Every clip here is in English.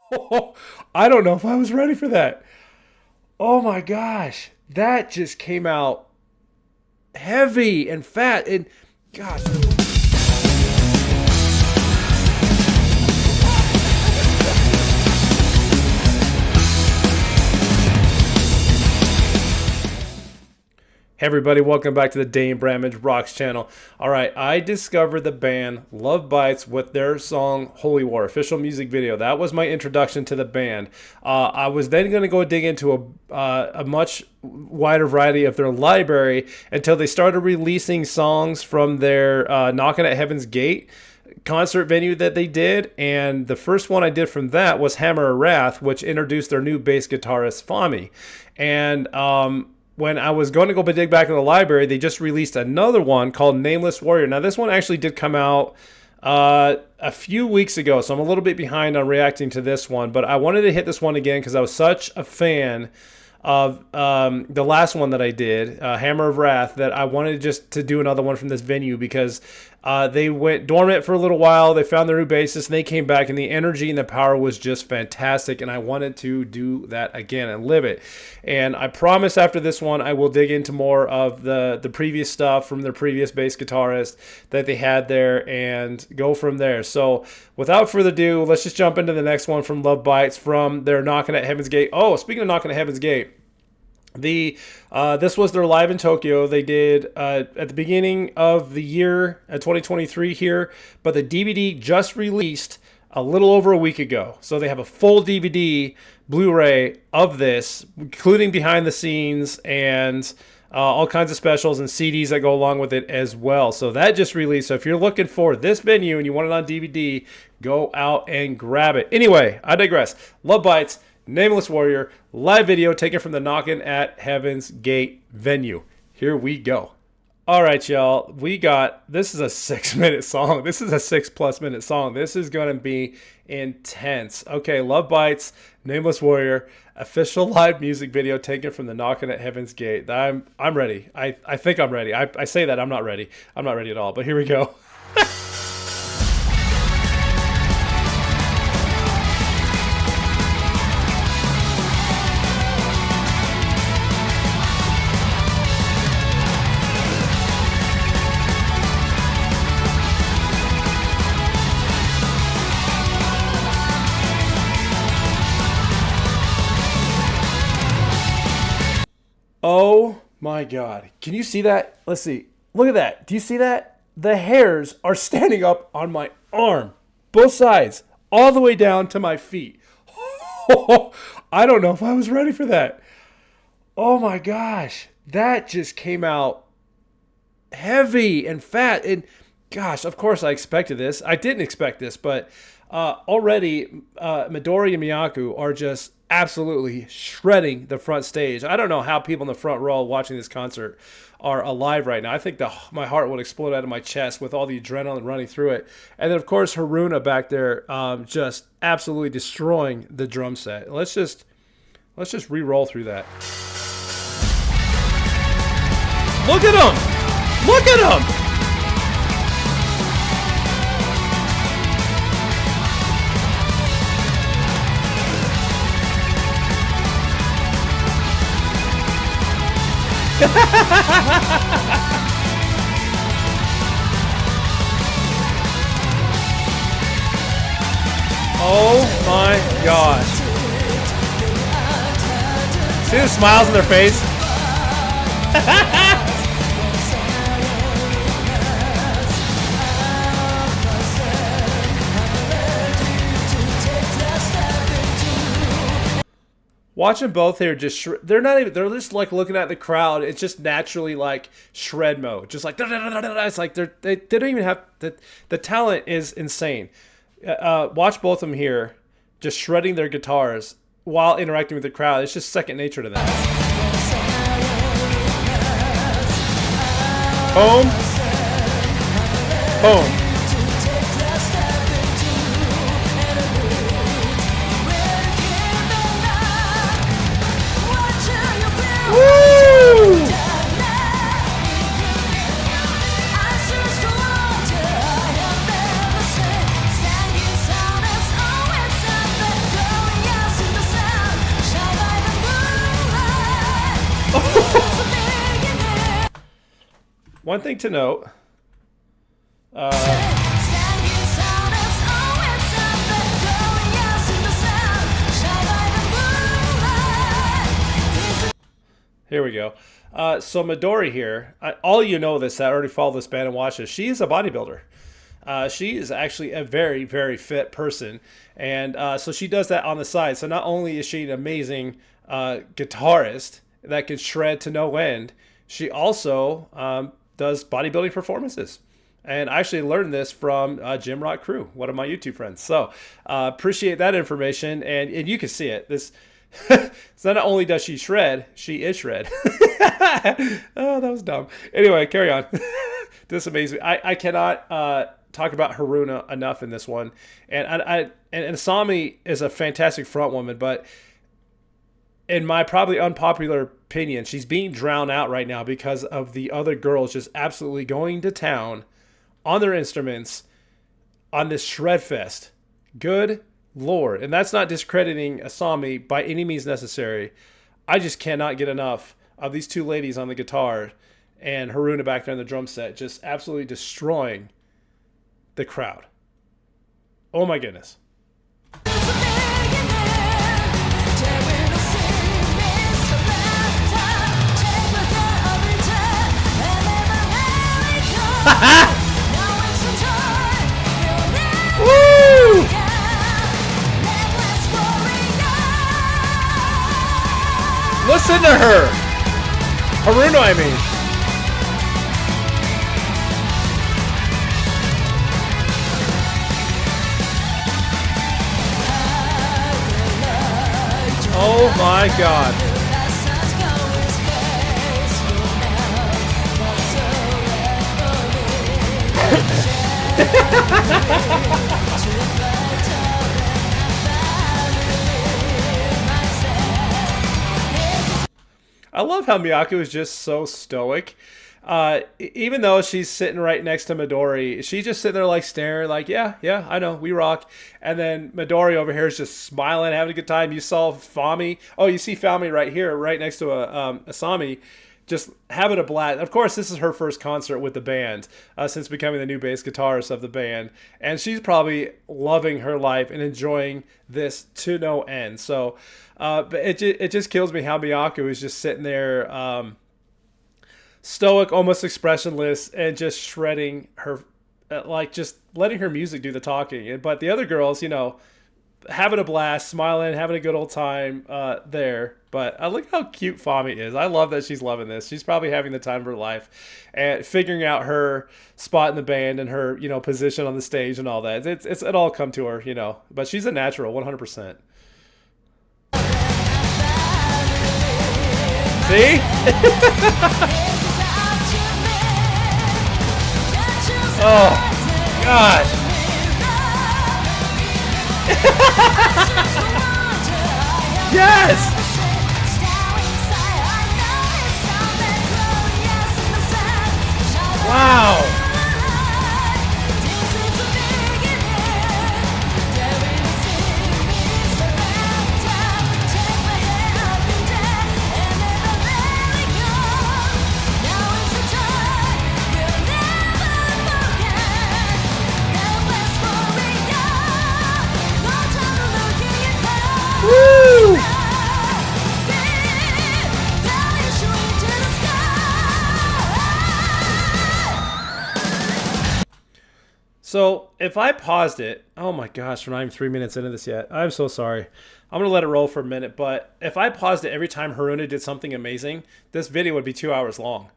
I don't know if I was ready for that. Oh my gosh. That just came out heavy and fat and gosh. Hey everybody, welcome back to the Dane Bramage Rocks channel. All right, I discovered the band Love Bites with their song Holy War, official music video. That was my introduction to the band. I was then going to go dig into a much wider variety of their library until they started releasing songs from their Knocking at Heaven's Gate concert venue that they did. And the first one I did from that was Hammer of Wrath, which introduced their new bass guitarist, Fami. And when I was going to go dig back in the library, they just released another one called Nameless Warrior. Now, this one actually did come out a few weeks ago, so I'm a little bit behind on reacting to this one, but I wanted to hit this one again because I was such a fan of the last one that I did, Hammer of Wrath, that I wanted just to do another one from this venue because they went dormant for a little while. They found their new bassist and they came back, and the energy and the power was just fantastic, and I wanted to do that again and live it. And I promise after this one I will dig into more of the previous stuff from their previous bass guitarist that they had there and go from there. So without further ado, let's just jump into the next one from Love Bites from their Knocking at Heaven's Gate. Oh, speaking of Knocking at Heaven's Gate, this was their Live in Tokyo. They did at the beginning of the year 2023 here, but the DVD just released a little over a week ago. So they have a full DVD Blu-ray of this, including behind the scenes and all kinds of specials and CDs that go along with it as well. So that just released. So if you're looking for this venue and you want it on DVD, go out and grab it. Anyway, I digress. Love Bites, Nameless Warrior, live video taken from the Knockin' at Heaven's Gate venue. Here we go. All right, y'all. This is a 6-minute song. This is a 6+ minute song. This is going to be intense. Okay, Love Bites, Nameless Warrior, official live music video taken from the Knockin' at Heaven's Gate. I'm ready. I think I'm ready. I say that I'm not ready. I'm not ready at all, but here we go. Oh my God. Can you see that? Let's see. Look at that. Do you see that? The hairs are standing up on my arm. Both sides. All the way down to my feet. I don't know if I was ready for that. Oh my gosh. That just came out heavy and fat. And gosh, of course I expected this. I didn't expect this, but already Midori and Miyaku are just absolutely shredding the front stage. I don't know how people in the front row watching this concert are alive right now. I think my heart would explode out of my chest with all the adrenaline running through it. And then of course Haruna back there just absolutely destroying the drum set. Let's just re-roll through that. Look at him! Look at him! Oh my gosh. See the smiles on their face? Watching both here, they're just like looking at the crowd. It's just naturally like shred mode, just like it's like they don't even have the talent is insane. Watch both of them here, just shredding their guitars while interacting with the crowd. It's just second nature to them. Boom, boom. One thing to note. Here we go. So Midori here, all you know this that already follow this band and watch this, she is a bodybuilder. She is actually a very, very fit person. And so she does that on the side. So not only is she an amazing guitarist that can shred to no end, she also does bodybuilding performances. And I actually learned this from Gym Rock Crew, one of my YouTube friends. So appreciate that information. And you can see it. This so not only does she shred, she is shred. Oh, that was dumb. Anyway, carry on. This amazes me. I cannot talk about Haruna enough in this one. And Asami is a fantastic front woman, but in my probably unpopular opinion, she's being drowned out right now because of the other girls just absolutely going to town on their instruments on this shred fest. Good Lord. And that's not discrediting Asami by any means necessary. I just cannot get enough of these two ladies on the guitar and Haruna back there in the drum set just absolutely destroying the crowd. Oh my goodness. Woo! Listen to her. Haruna, I mean. Oh my God. I love how Miyako is just so stoic. Even though she's sitting right next to Midori, she's just sitting there like staring like, yeah, I know, we rock. And then Midori over here is just smiling, having a good time. You saw Fami. Oh, you see Fami right here, right next to Asami, just having a blast. Of course, this is her first concert with the band since becoming the new bass guitarist of the band. And she's probably loving her life and enjoying this to no end. So but it just kills me how Miyako is just sitting there stoic, almost expressionless, and just shredding her, like just letting her music do the talking. But the other girls, you know, having a blast, smiling, having a good old time there. But look how cute Fami is. I love that she's loving this. She's probably having the time of her life and figuring out her spot in the band and her, you know, position on the stage and all that. It all come to her, you know. But she's a natural, 100%. See? Oh, gosh. Yes! Wow! So if I paused it, oh my gosh, we're not even 3 minutes into this yet. I'm so sorry. I'm going to let it roll for a minute. But if I paused it every time Haruna did something amazing, this video would be 2 hours long.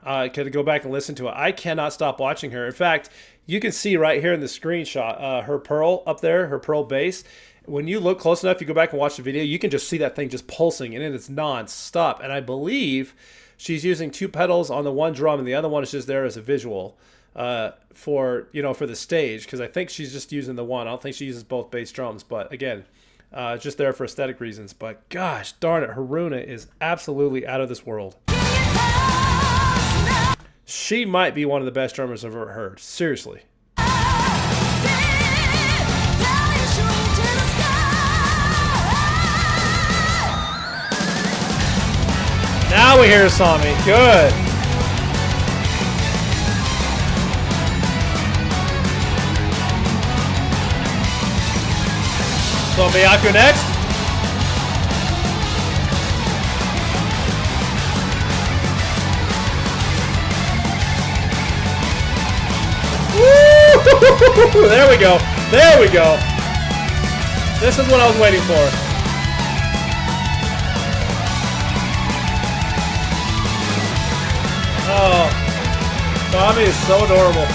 I could go back and listen to it. I cannot stop watching her. In fact, you can see right here in the screenshot, her pearl up there, her pearl bass. When you look close enough, you go back and watch the video, you can just see that thing just pulsing, and it's non-stop. And I believe she's using 2 pedals on the one drum, and the other one is just there as a visual. For the stage, because I think she's just using the one. I don't think she uses both bass drums, but again, just there for aesthetic reasons. But gosh darn it, Haruna is absolutely out of this world. She might be one of the best drummers I've ever heard. Seriously. Now Now we hear Asami. Good. So Miyako next. Woo! There we go. There we go. This is what I was waiting for. Oh, Tommy is so adorable.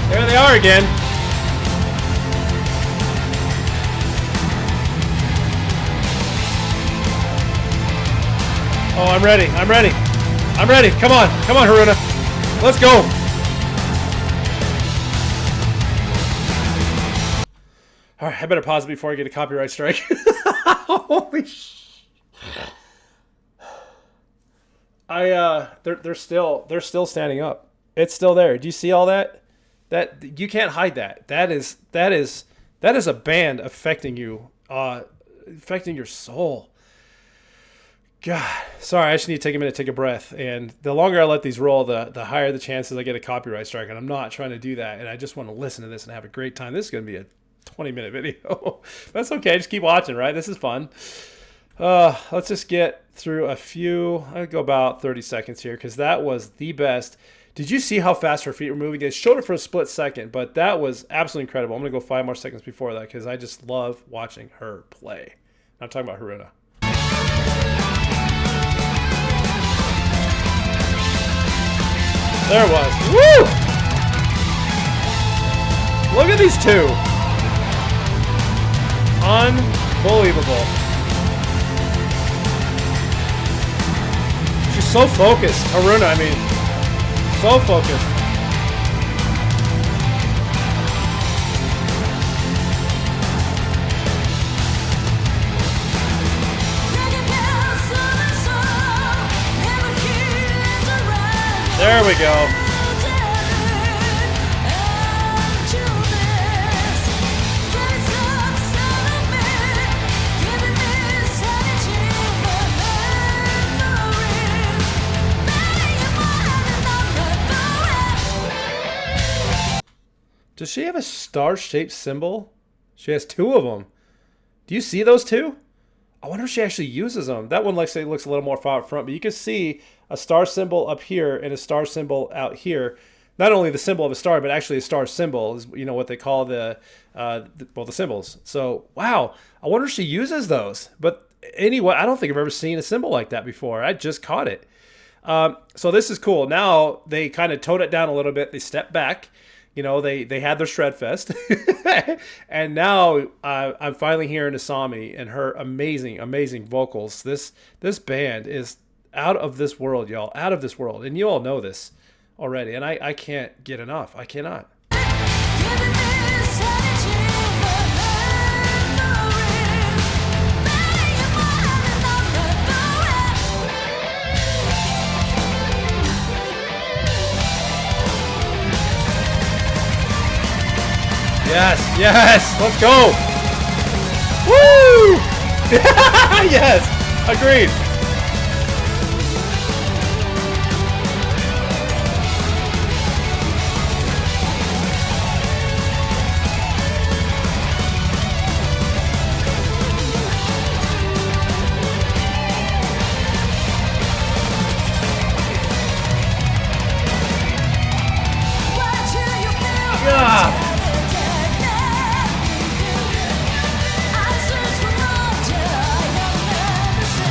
There they are again. Oh, I'm ready. I'm ready. I'm ready. Come on. Come on, Haruna. Let's go. All right, I better pause it before I get a copyright strike. Holy sh! They're still standing up. It's still there. Do you see all that? That you can't hide that. That is a band affecting you, affecting your soul. God, sorry, I just need to take a minute, take a breath. And the longer I let these roll, the higher the chances I get a copyright strike. And I'm not trying to do that. And I just want to listen to this and have a great time. This is going to be a 20-minute video. That's okay. Just keep watching, right? This is fun. Let's just get through a few. I'll go about 30 seconds here because that was the best. Did you see how fast her feet were moving? They showed it for a split second, but that was absolutely incredible. I'm going to go 5 more seconds before that because I just love watching her play. I'm talking about Haruna. There it was. Woo! Look at these two. Unbelievable. She's so focused. Haruna, I mean. So focused. There we go. Does she have a star-shaped symbol? She has 2 of them. Do you see those 2? I wonder if she actually uses them. That one, like say, looks a little more far up front, but you can see a star symbol up here and a star symbol out here. Not only the symbol of a star, but actually a star symbol is, you know, what they call the symbols. So, wow. I wonder if she uses those. But anyway, I don't think I've ever seen a symbol like that before. I just caught it. So this is cool. Now they kind of toned it down a little bit. They stepped back. You know, they had their Shred Fest. And now I'm finally hearing Asami and her amazing, amazing vocals. This band is out of this world, y'all. Out of this world. And you all know this already. And I can't get enough. I cannot. Yes, yes, let's go. Woo! Yes, agreed. Yeah.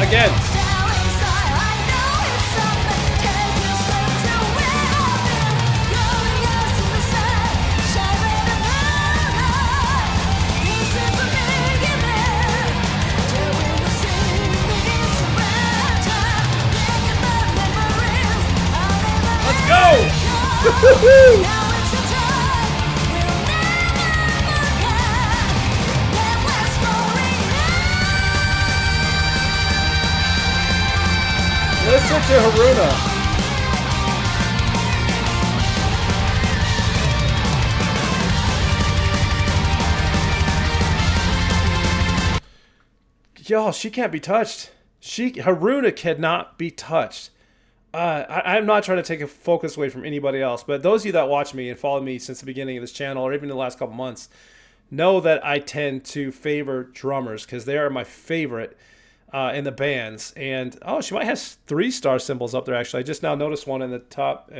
Again. Woo-hoo! Listen to Haruna. Y'all, she can't be touched. Haruna cannot be touched. I'm not trying to take a focus away from anybody else, but those of you that watch me and follow me since the beginning of this channel, or even the last couple months, know that I tend to favor drummers because they are my favorite in the bands. And oh, she might have 3-star symbols up there. Actually, I just now noticed one in the top,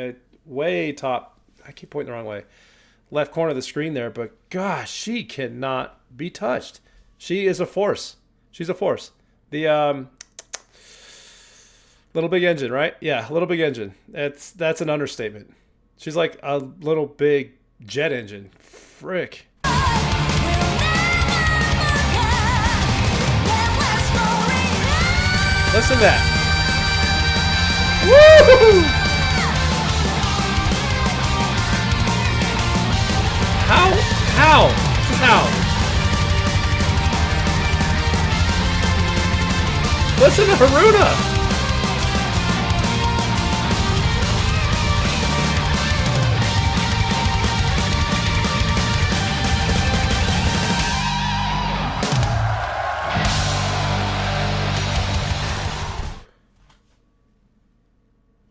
way top. I keep pointing the wrong way, left corner of the screen there. But gosh, she cannot be touched. She is a force. She's a force. The Little Big Engine, right? Yeah, Little Big Engine. That's an understatement. She's like a little big jet engine. Frick. Listen to that. Woo! How? Just how? Listen to Haruna.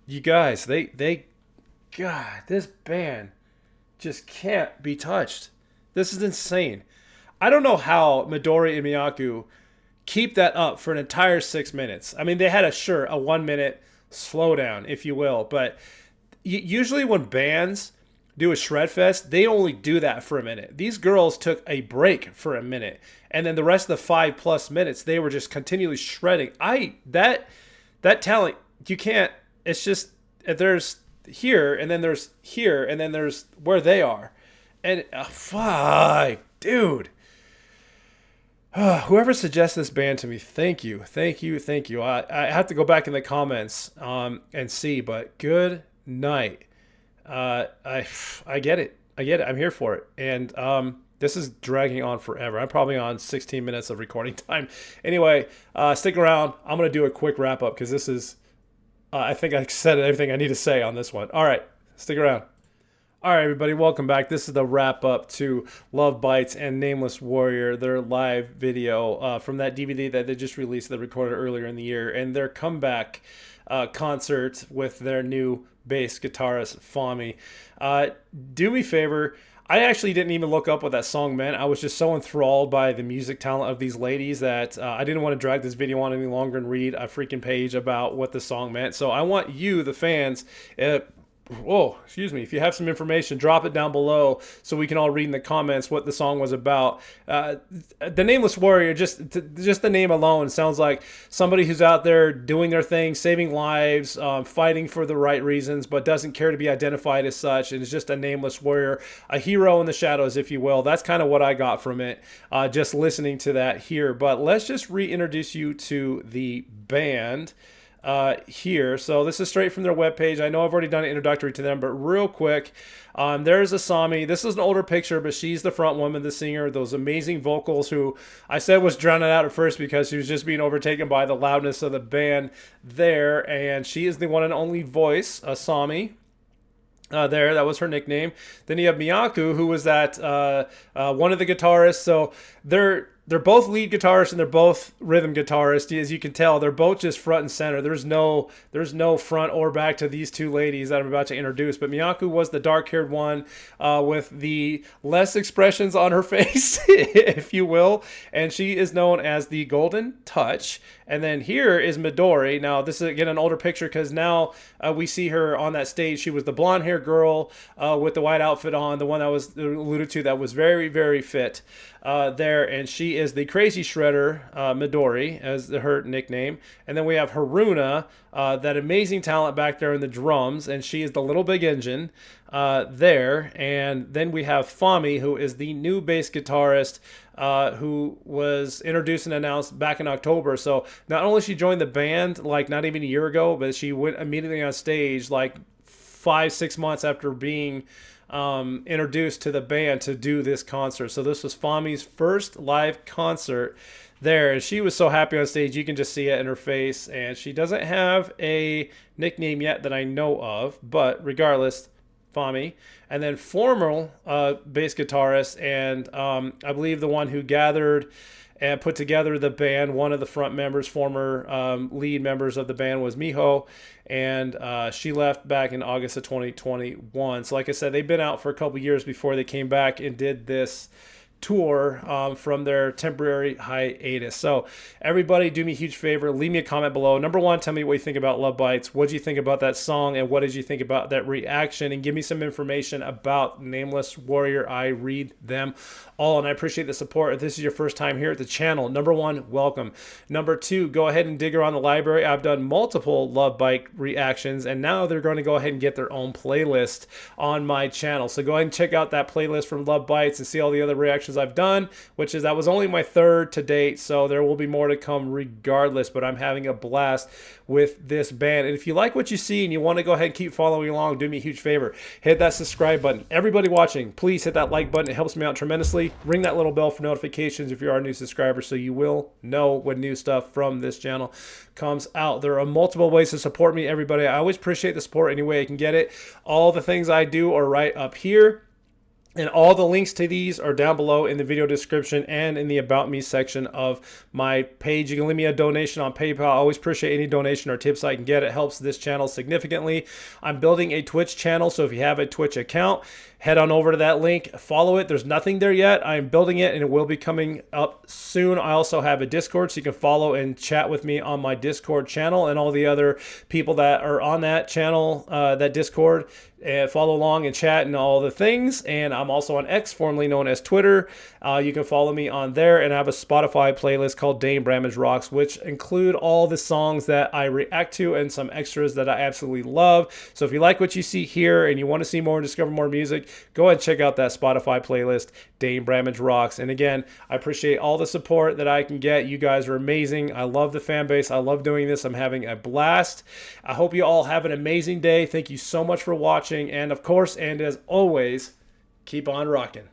You guys, God, this band just can't be touched. This is insane. I don't know how Midori and Miyaku keep that up for an entire 6 minutes. I mean, they had a 1-minute slowdown, if you will. But usually when bands do a shred fest, they only do that for a minute. These girls took a break for a minute. And then the rest of the 5+ minutes, they were just continually shredding. That talent, you can't. It's just, there's here, and then there's here, and then there's where they are. And, fuck, dude. Whoever suggests this band to me, thank you. I have to go back in the comments and see, but good night. I get it. I'm here for it. And this is dragging on forever. I'm probably on 16 minutes of recording time. Anyway, stick around. I'm going to do a quick wrap up because this is... I think I said everything I need to say on this one. All right, stick around. All right, everybody, welcome back. This is the wrap up to Love Bites and Nameless Warrior, their live video from that DVD that they just released, that recorded earlier in the year, and their comeback concert with their new bass guitarist, Fami. Do me a favor. I actually didn't even look up what that song meant. I was just so enthralled by the music talent of these ladies that I didn't want to drag this video on any longer and read a freaking page about what the song meant. So I want you, the fans, if you have some information, drop it down below so we can all read in the comments what the song was about. The Nameless Warrior, just the name alone sounds like somebody who's out there doing their thing, saving lives, fighting for the right reasons, but doesn't care to be identified as such, and is just a nameless warrior, a hero in the shadows, if you will. That's kind of what I got from it, just listening to that here. But let's just reintroduce you to the band here. So this is straight from their webpage. I know I've already done an introductory to them, but real quick, there's Asami. This is an older picture, but she's the front woman, the singer, those amazing vocals who I said was drowning out at first because she was just being overtaken by the loudness of the band there, and she is the one and only voice, Asami. That was her nickname. Then you have Miyaku, who was that one of the guitarists. So they're both lead guitarists and they're both rhythm guitarists. As you can tell, they're both just front and center. There's no front or back to these two ladies that I'm about to introduce. But Miyaku was the dark-haired one with the less expressions on her face, if you will. And she is known as the Golden Touch. And then here is Midori. Now, this is, again, an older picture because now we see her on that stage. She was the blonde-haired girl with the white outfit on, the one that was alluded to that was very, very fit there. And she is the Crazy Shredder, Midori, as her nickname. And then we have Haruna, that amazing talent back there in the drums, and she is the Little Big Engine there. And then we have Fami, who is the new bass guitarist, who was introduced and announced back in October. So not only she joined the band like not even a year ago, but she went immediately on stage like 5-6 months after being introduced to the band to do this concert. So this was Fami's first live concert there, and she was so happy on stage. You can just see it in her face, and she doesn't have a nickname yet that I know of, but regardless, Fami. And then former bass guitarist, and I believe the one who gathered and put together the band, one of the front members, former lead members of the band, was Miho, and she left back in August of 2021. So like I said, they've been out for a couple years before they came back and did this tour from their temporary hiatus. So everybody, do me a huge favor, leave me a comment below. Number one, tell me what you think about Love Bites. What did you think about that song, and what did you think about that reaction? And give me some information about Nameless Warrior. I read them all, and I appreciate the support. If this is your first time here at the channel, number one, welcome. Number two, go ahead and dig around the library. I've done multiple Love Bite reactions, and now they're going to go ahead and get their own playlist on my channel. So go ahead and check out that playlist from Love Bites and see all the other reactions I've done, that was only my third to date, so there will be more to come regardless. But I'm having a blast with this band, and if you like what you see and you want to go ahead and keep following along, do me a huge favor, hit that subscribe button. Everybody watching, please hit that like button. It helps me out tremendously. Ring that little bell for notifications if you are a new subscriber, so you will know when new stuff from this channel comes out. There are multiple ways to support me, everybody. I always appreciate the support any way I can get it. All the things I do are right up here, and all the links to these are down below in the video description and in the About Me section of my page. You can leave me a donation on PayPal. I always appreciate any donation or tips I can get. It helps this channel significantly. I'm building a Twitch channel, so if you have a Twitch account, head on over to that link, follow it. There's nothing there yet. I'm building it, and it will be coming up soon. I also have a Discord, so you can follow and chat with me on my Discord channel, and all the other people that are on that channel, that Discord, and follow along and chat and all the things. And I'm also on X, formerly known as Twitter. You can follow me on there, and I have a Spotify playlist called Dane Bramage Rocks, which include all the songs that I react to and some extras that I absolutely love. So if you like what you see here and you want to see more and discover more music, go ahead and check out that Spotify playlist, Dane Bramage Rocks. And again, I appreciate all the support that I can get. You guys are amazing. I love the fan base. I love doing this. I'm having a blast. I hope you all have an amazing day. Thank you so much for watching. And of course, and as always, keep on rocking.